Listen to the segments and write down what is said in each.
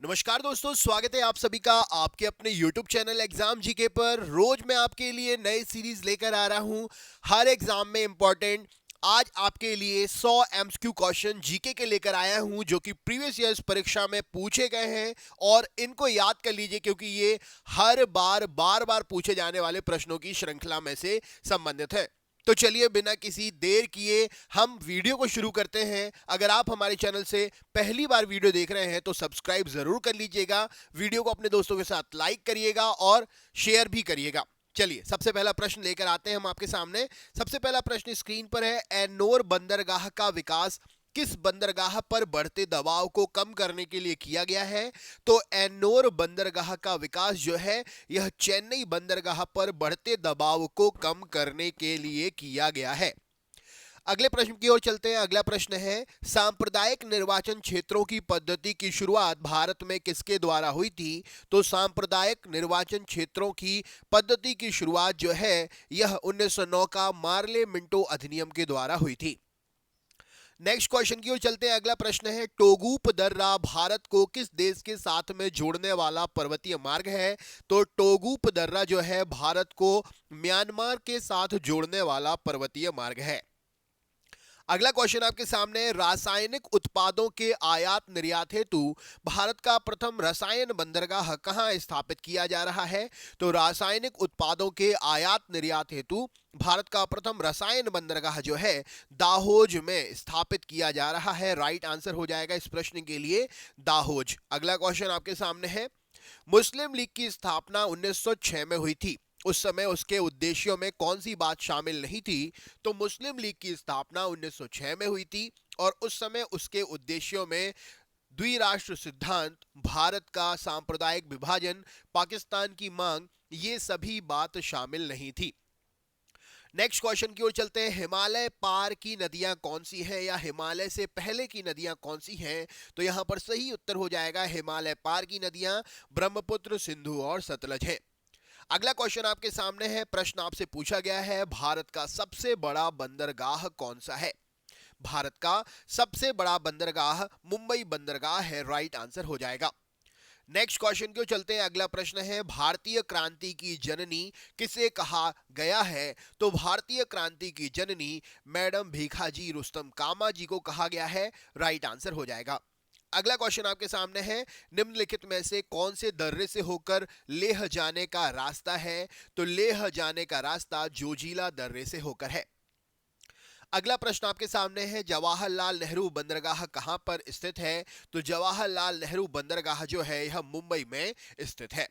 नमस्कार दोस्तों, स्वागत है आप सभी का आपके अपने YouTube चैनल एग्जाम जीके पर। रोज मैं आपके लिए नई सीरीज लेकर आ रहा हूं, हर एग्जाम में इंपॉर्टेंट। आज आपके लिए 100 एमसीक्यू क्वेश्चन जीके के लेकर आया हूं जो कि प्रीवियस ईयर्स परीक्षा में पूछे गए हैं और इनको याद कर लीजिए क्योंकि ये हर बार पूछे जाने वाले प्रश्नों की श्रृंखला में से संबंधित है। तो चलिए बिना किसी देर किए हम वीडियो को शुरू करते हैं। अगर आप हमारे चैनल से पहली बार वीडियो देख रहे हैं तो सब्सक्राइब जरूर कर लीजिएगा, वीडियो को अपने दोस्तों के साथ लाइक करिएगा और शेयर भी करिएगा। चलिए सबसे पहला प्रश्न लेकर आते हैं हम आपके सामने। सबसे पहला प्रश्न स्क्रीन पर है, एनोर बंदरगाह का विकास किस बंदरगाह पर बढ़ते दबाव को कम करने के लिए किया गया है? तो एनोर बंदरगाह का विकास जो है यह चेन्नई बंदरगाह पर बढ़ते दबाव को कम करने के लिए किया गया है। अगले प्रश्न की ओर चलते हैं। अगला प्रश्न है, सांप्रदायिक निर्वाचन क्षेत्रों की पद्धति की शुरुआत भारत में किसके द्वारा हुई थी? तो सांप्रदायिक निर्वाचन क्षेत्रों की पद्धति की शुरुआत जो है यह 1909 का मार्ले मिंटो अधिनियम के द्वारा हुई थी। नेक्स्ट क्वेश्चन की ओर चलते हैं। अगला प्रश्न है, टोगुप दर्रा भारत को किस देश के साथ में जोड़ने वाला पर्वतीय मार्ग है? तो टोगुप दर्रा जो है भारत को म्यांमार के साथ जोड़ने वाला पर्वतीय मार्ग है। अगला क्वेश्चन आपके सामने, रासायनिक उत्पादों के आयात निर्यात हेतु भारत का प्रथम रसायन बंदरगाह कहां स्थापित किया जा रहा है? तो रासायनिक उत्पादों के आयात निर्यात हेतु भारत का प्रथम रसायन बंदरगाह जो है दाहोज में स्थापित किया जा रहा है। राइट आंसर हो जाएगा इस प्रश्न के लिए दाहोज। अगला क्वेश्चन आपके सामने है, मुस्लिम लीग की स्थापना 1906 में हुई थी, उस समय उसके उद्देश्यों में कौन सी बात शामिल नहीं थी? तो मुस्लिम लीग की स्थापना 1906 में हुई थी और उस समय उसके उद्देश्यों में द्विराष्ट्र सिद्धांत, भारत का सांप्रदायिक विभाजन, पाकिस्तान की मांग, ये सभी बात शामिल नहीं थी। नेक्स्ट क्वेश्चन की ओर चलते हैं, हिमालय पार की नदियां कौन सी हैं या हिमालय से पहले की नदियां कौन सी हैं? तो यहां पर सही उत्तर हो जाएगा हिमालय पार की नदियां ब्रह्मपुत्र, सिंधु और सतलज हैं। अगला क्वेश्चन आपके सामने है। प्रश्न आपसे पूछा गया है, भारत का सबसे बड़ा बंदरगाह कौन सा है? भारत का सबसे बड़ा बंदरगाह मुंबई बंदरगाह है। राइट आंसर हो जाएगा। नेक्स्ट क्वेश्चन को चलते हैं। अगला प्रश्न है, भारतीय क्रांति की जननी किसे कहा गया है? तो भारतीय क्रांति की जननी मैडम भीखाजी रुस्तम कामा जी को कहा गया है। राइट आंसर हो जाएगा। अगला क्वेश्चन आपके सामने है, निम्नलिखित में से कौन से दर्रे से होकर लेह जाने का रास्ता है? तो लेह जाने का रास्ता जोजिला दर्रे से होकर है। अगला प्रश्न आपके सामने है, जवाहरलाल नेहरू बंदरगाह कहां पर स्थित है? तो जवाहरलाल नेहरू बंदरगाह जो है यह मुंबई में स्थित है।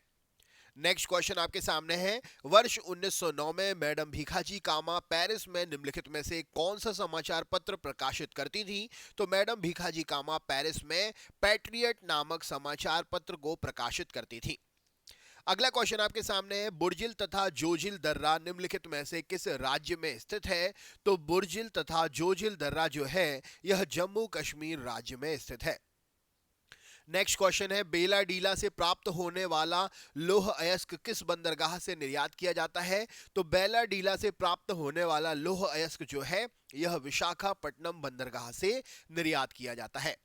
नेक्स्ट क्वेश्चन आपके सामने है, वर्ष 1909 में मैडम भीखाजी कामा पेरिस में निम्नलिखित में से कौन सा समाचार पत्र प्रकाशित करती थी? तो मैडम भीखाजी कामा पेरिस में पैट्रियट नामक समाचार पत्र को प्रकाशित करती थी। अगला क्वेश्चन आपके सामने है, बुर्जिल तथा जोजिल दर्रा निम्नलिखित में से किस राज्य में स्थित है? तो बुर्जिल तथा जोजिल दर्रा जो है यह जम्मू कश्मीर राज्य में स्थित है। नेक्स्ट क्वेश्चन है, बेला डीला से प्राप्त होने वाला लौह अयस्क किस बंदरगाह से निर्यात किया जाता है? तो बेला डीला से प्राप्त होने वाला लौह अयस्क जो है यह विशाखापट्टनम बंदरगाह से निर्यात किया जाता है।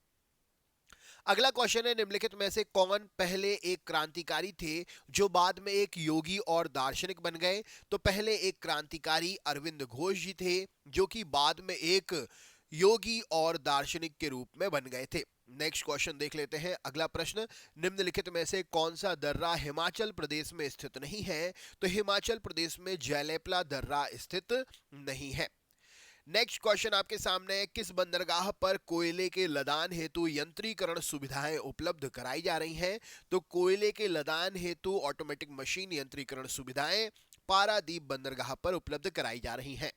अगला क्वेश्चन है, निम्नलिखित में से कौन पहले एक क्रांतिकारी थे जो बाद में एक योगी और दार्शनिक बन गए? तो पहले एक क्रांतिकारी अरविंद घोष जी थे जो कि बाद में एक योगी और दार्शनिक के रूप में बन गए थे। नेक्स्ट क्वेश्चन देख लेते हैं। अगला प्रश्न, निम्नलिखित में से कौन सा दर्रा हिमाचल प्रदेश में स्थित नहीं है? तो हिमाचल प्रदेश में जैलेपला दर्रा स्थित नहीं है। नेक्स्ट क्वेश्चन आपके सामने है, किस बंदरगाह पर कोयले के लदान हेतु यंत्रीकरण सुविधाएं उपलब्ध कराई जा रही हैं? तो कोयले के लदान हेतु ऑटोमेटिक मशीन यंत्रीकरण सुविधाएं पारादीप बंदरगाह पर उपलब्ध कराई जा रही हैं।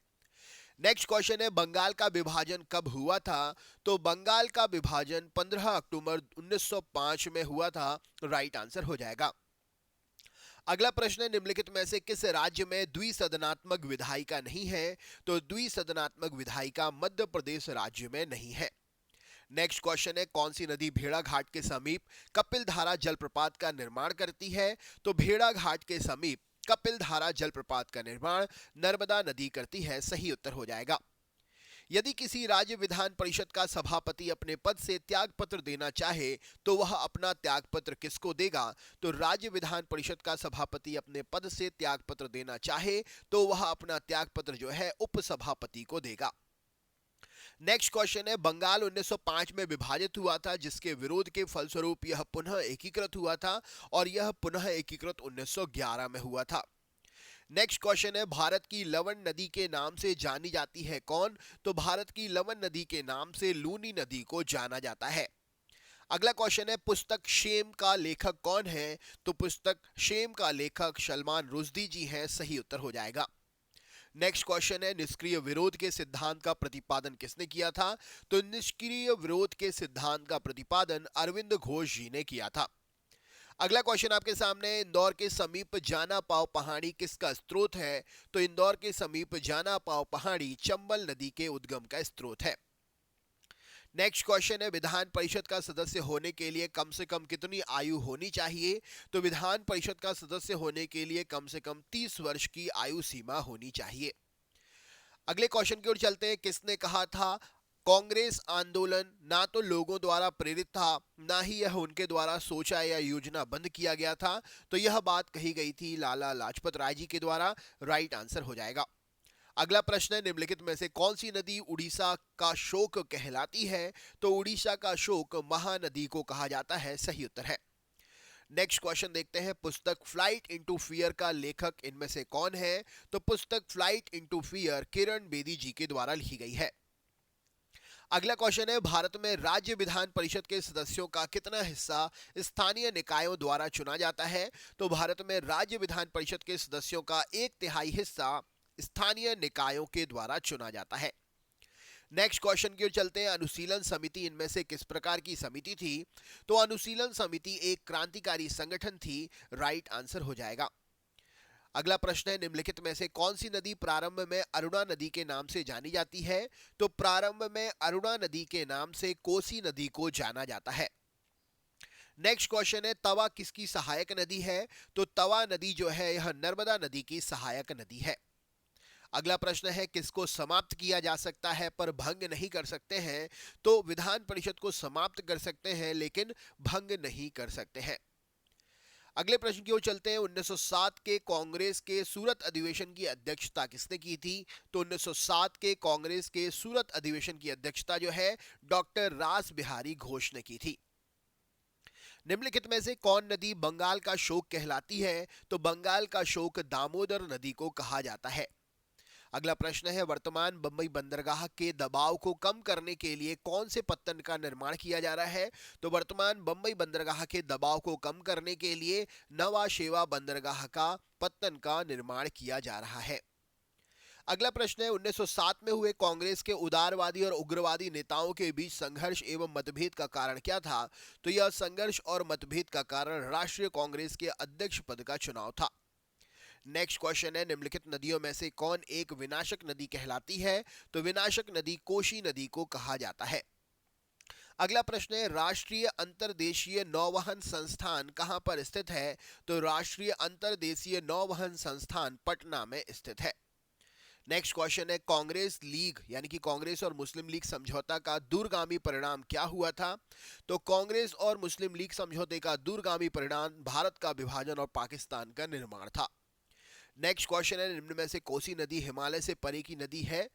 नेक्स्ट क्वेश्चन है, बंगाल का विभाजन कब हुआ था? तो बंगाल का विभाजन 15 अक्टूबर 1905 में हुआ था। राइट आंसर हो जाएगा। अगला प्रश्न है, निम्नलिखित में से किस राज्य में द्विसदनात्मक विधायिका नहीं है? तो द्विसदनात्मक विधायिका मध्य प्रदेश राज्य में नहीं है। नेक्स्ट क्वेश्चन है, कौन सी नदी भेड़ा घाट के समीप कपिलधारा जलप्रपात का निर्माण करती है? तो भेड़ा घाट के समीप कपिलधारा जलप्रपात का निर्माण नर्मदा नदी करती है। सही उत्तर हो जाएगा। यदि किसी राज्य विधान परिषद का सभापति अपने पद से त्यागपत्र देना चाहे तो वह अपना त्यागपत्र किसको देगा? तो राज्य विधान परिषद का सभापति अपने पद से त्यागपत्र देना चाहे तो वह अपना त्यागपत्र जो है उपसभापति को देगा। नेक्स्ट क्वेश्चन है, बंगाल 1905 में विभाजित हुआ था जिसके विरोध के फलस्वरूप यह पुनः एकीकृत हुआ था और यह पुनः एकीकृत 1911 में हुआ था। नेक्स्ट क्वेश्चन है, भारत की लवण नदी के नाम से जानी जाती है कौन? तो भारत की लवण नदी के नाम से लूनी नदी को जाना जाता है। अगला क्वेश्चन है, पुस्तक शेम का लेखक कौन है? तो पुस्तक शेम का लेखक सलमान रुश्दी जी हैं, सही उत्तर हो जाएगा। नेक्स्ट क्वेश्चन है, निष्क्रिय विरोध के सिद्धांत का प्रतिपादन किसने किया था? तो निष्क्रिय विरोध के सिद्धांत का प्रतिपादन अरविंद घोष जी ने किया था। अगला क्वेश्चन आपके सामने, इंदौर के समीप जाना पाव पहाड़ी किसका स्रोत है? तो इंदौर के समीप जाना पाव पहाड़ी चंबल नदी के उद्गम का स्रोत है। नेक्स्ट क्वेश्चन है, विधान परिषद का सदस्य होने के लिए कम से कम कितनी आयु होनी चाहिए? तो विधान परिषद का सदस्य होने के लिए कम से कम 30 वर्ष की आयु सीमा होनी चाहिए। अगले क्वेश्चन की ओर चलते हैं, किसने कहा था कांग्रेस आंदोलन ना तो लोगों द्वारा प्रेरित था ना ही यह उनके द्वारा सोचा या योजना बंद किया गया था? तो यह बात कही गई थी लाला लाजपत राय जी के द्वारा। राइट आंसर हो जाएगा। अगला प्रश्न है, निम्नलिखित में से कौन सी नदी उड़ीसा का शोक कहलाती है? तो उड़ीसा का शोक महानदी को कहा जाता है, सही उत्तर है। नेक्स्ट क्वेश्चन देखते हैं, पुस्तक फ्लाइट इनटू फियर का लेखक इनमें से कौन है? तो पुस्तक flight into fear Kiran Bedi जी के द्वारा लिखी गई है। अगला क्वेश्चन है, भारत में राज्य विधान परिषद के सदस्यों का कितना हिस्सा स्थानीय निकायों द्वारा चुना जाता है? तो भारत में राज्य विधान परिषद के सदस्यों का 1/3 हिस्सा स्थानीय निकायों के द्वारा चुना जाता है। नेक्स्ट क्वेश्चन की ओर चलते हैं, अनुशीलन समिति इनमें से किस प्रकार की समिति थी? तो अनुशीलन समिति एक क्रांतिकारी संगठन थी। राइट आंसर हो जाएगा। अगला प्रश्न है, निम्नलिखित में से कौन सी नदी प्रारंभ में अरुणा नदी के नाम से जानी जाती है? तो प्रारंभ में अरुणा नदी के नाम से कोसी नदी को जाना जाता है। नेक्स्ट क्वेश्चन है, तवा किसकी सहायक नदी है? तो तवा नदी जो है यह नर्मदा नदी की सहायक नदी है। अगला प्रश्न है, किसको समाप्त किया जा सकता है पर भंग नहीं कर सकते हैं? तो विधान परिषद को समाप्त कर सकते हैं लेकिन भंग नहीं कर सकते हैं। अगले प्रश्न की ओर चलते हैं, 1907 के कांग्रेस के सूरत अधिवेशन की अध्यक्षता किसने की थी? तो 1907 के कांग्रेस के सूरत अधिवेशन की अध्यक्षता जो है डॉक्टर रास बिहारी घोष ने की थी। निम्नलिखित में से कौन नदी बंगाल का शोक कहलाती है? तो बंगाल का शोक दामोदर नदी को कहा जाता है। अगला प्रश्न है, वर्तमान बंबई बंदरगाह के दबाव को कम करने के लिए कौन से पत्तन का निर्माण किया जा रहा है? तो वर्तमान बंबई बंदरगाह के दबाव को कम करने के लिए नवा शेवा बंदरगाह का पत्तन का निर्माण किया जा रहा है। अगला प्रश्न है, 1907 में हुए कांग्रेस के उदारवादी और उग्रवादी नेताओं के बीच संघर्ष एवं मतभेद का कारण क्या था? तो यह संघर्ष और मतभेद का कारण राष्ट्रीय कांग्रेस के अध्यक्ष पद का चुनाव था। नेक्स्ट क्वेश्चन है, निम्नलिखित नदियों में से कौन एक विनाशक नदी कहलाती है? तो विनाशक नदी कोशी नदी को कहा जाता है। अगला प्रश्न है, राष्ट्रीय अंतर्देशीय नौवहन संस्थान कहां पर स्थित है? तो राष्ट्रीय अंतर्देशीय नौवहन संस्थान पटना में स्थित है। नेक्स्ट क्वेश्चन है, कांग्रेस लीग यानी कि कांग्रेस और मुस्लिम लीग समझौता का दूरगामी परिणाम क्या हुआ था? तो कांग्रेस और मुस्लिम लीग समझौते का दूरगामी परिणाम भारत का विभाजन और पाकिस्तान का निर्माण था। नेक्स्ट क्वेश्चन है, निम्न में से कोसी नदी हिमालय से परे की नदी है?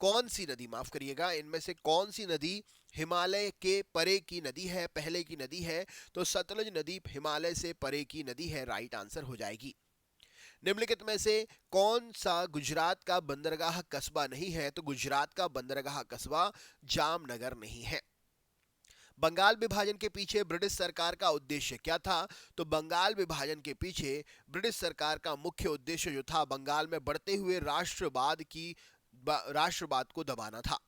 कौन सी नदी, माफ करिएगा, इनमें से कौन सी नदी हिमालय के परे की नदी है, पहले की नदी है? तो सतलुज नदी हिमालय से परे की नदी है। राइट आंसर हो जाएगी। निम्नलिखित में से कौन सा गुजरात का बंदरगाह कस्बा नहीं है? तो गुजरात का बंदरगाह कस्बा जामनगर नहीं है। बंगाल विभाजन के पीछे ब्रिटिश सरकार का उद्देश्य क्या था? तो बंगाल विभाजन के पीछे ब्रिटिश सरकार का मुख्य उद्देश्य जो था बंगाल में बढ़ते हुए राष्ट्रवाद को दबाना था।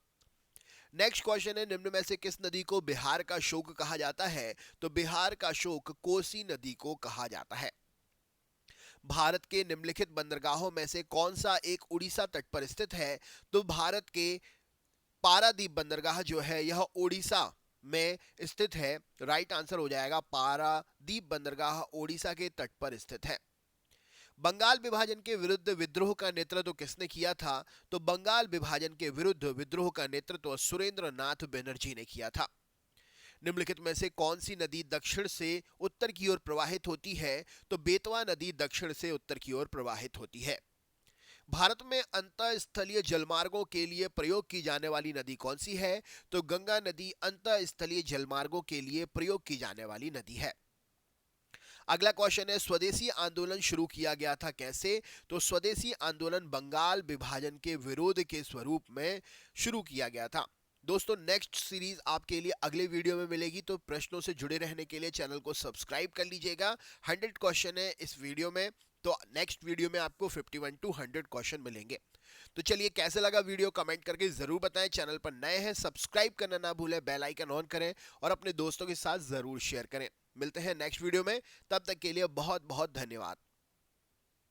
नेक्स्ट क्वेश्चन है, निम्न में से किस नदी को बिहार का शोक कहा जाता है? तो बिहार का शोक कोसी नदी को कहा जाता है। भारत के निम्नलिखित बंदरगाहों में से कौन सा एक उड़ीसा तट पर स्थित है? तो भारत के पारादीप बंदरगाह जो है यह ओडिशा में स्थित है। राइट आंसर हो जाएगा, पारादीप बंदरगाह ओडिशा के तट पर स्थित है। बंगाल विभाजन के विरुद्ध विद्रोह का नेतृत्व किसने किया था? तो बंगाल विभाजन के विरुद्ध विद्रोह का नेतृत्व सुरेंद्र नाथ बनर्जी ने किया था। निम्नलिखित में से कौन सी नदी दक्षिण से उत्तर की ओर प्रवाहित होती है? तो बेतवा नदी दक्षिण से उत्तर की ओर प्रवाहित होती है। भारत में अंतःस्थलीय जलमार्गों के लिए प्रयोग की जाने वाली नदी कौन सी है? तो गंगा नदी अंतःस्थलीय जलमार्गों के लिए प्रयोग की जाने वाली नदी है। अगला क्वेश्चन है, स्वदेशी आंदोलन शुरू किया गया था कैसे? तो स्वदेशी आंदोलन बंगाल विभाजन के विरोध के स्वरूप में शुरू किया गया था। दोस्तों, नेक्स्ट सीरीज आपके लिए अगले वीडियो में मिलेगी, तो प्रश्नों से जुड़े रहने के लिए चैनल को सब्सक्राइब कर लीजिएगा। 100 क्वेश्चन है इस वीडियो में, तो नेक्स्ट वीडियो में आपको 51 to 100 क्वेश्चन मिलेंगे। तो चलिए, कैसे लगा वीडियो कमेंट करके जरूर बताएं। चैनल पर नए हैं सब्सक्राइब करना ना भूलें, बेल आइकन ऑन करें और अपने दोस्तों के साथ जरूर शेयर करें। मिलते हैं नेक्स्ट वीडियो में, तब तक के लिए बहुत बहुत धन्यवाद।